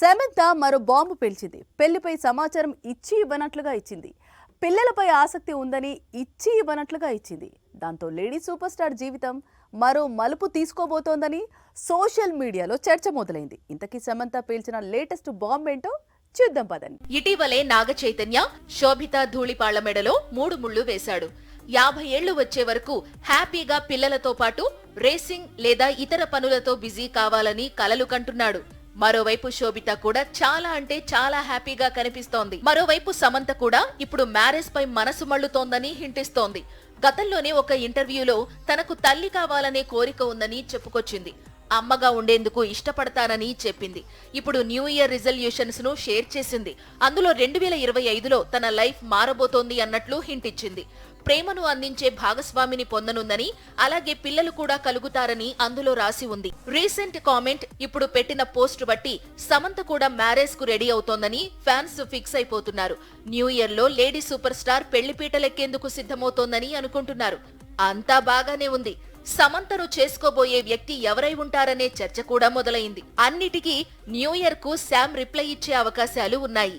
సమంత మరో బాంబు పేల్చింది. పెళ్లిపై సమాచారం ఇచ్చి ఇవ్వనట్లుగా ఇచ్చింది. పిల్లలపై ఆసక్తి ఉందని ఇచ్చి ఇవ్వనట్లుగా ఇచ్చింది. దాంతో లేడీ సూపర్ స్టార్ జీవితం మరో మలుపు తీసుకోబోతోందని సోషల్ మీడియాలో చర్చ మొదలైంది. ఇంతకీ సమంత పేల్చిన లేటెస్ట్ బాంబ్ ఏంటో చూద్దాం పదండి. ఇటీవలే నాగ చైతన్య శోభిత ధూళిపాళ్ల మెడలో 3 ముళ్లు వేశాడు. 50 ఏళ్లు వచ్చే వరకు హ్యాపీగా పిల్లలతో పాటు రేసింగ్ లేదా ఇతర పనులతో బిజీ కావాలని కలలు కంటున్నాడు. మరోవైపు శోభిత కూడా చాలా అంటే చాలా హ్యాపీగా కనిపిస్తోంది. మరోవైపు సమంత కూడా ఇప్పుడు మ్యారేజ్ పై మనసు మళ్లుతోందని హింటిస్తోంది. గతంలోనే ఒక ఇంటర్వ్యూలో తనకు తల్లి కావాలనే కోరిక ఉందని చెప్పుకొచ్చింది. అమ్మగా ఉండేందుకు ఇష్టపడతానని చెప్పింది. ఇప్పుడు న్యూ ఇయర్ రిజల్యూషన్స్ ను షేర్ చేసింది. అందులో 2025లో తన లైఫ్ మారబోతోంది అన్నట్లు హింట్ ఇచ్చింది. ప్రేమను అందించే భాగస్వామిని పొందనుందని, అలాగే పిల్లలు కూడా కలుగుతారని అందులో రాసి ఉంది. రీసెంట్ కామెంట్ ఇప్పుడు పెట్టిన పోస్ట్ బట్టి సమంత కూడా మ్యారేజ్ కు రెడీ అవుతోందని ఫ్యాన్స్ ఫిక్స్ అయిపోతున్నారు. న్యూ ఇయర్ లో లేడీ సూపర్ స్టార్ పెళ్లిపీటలెక్కేందుకు సిద్ధమవుతోందని అనుకుంటున్నారు. అంతా బాగానే ఉంది. సమంతను చేసుకోబోయే వ్యక్తి ఎవరై ఉంటారనే చర్చ కూడా మొదలైంది. అన్నిటికీ న్యూ ఇయర్ కు శామ్ రిప్లై ఇచ్చే అవకాశాలు ఉన్నాయి.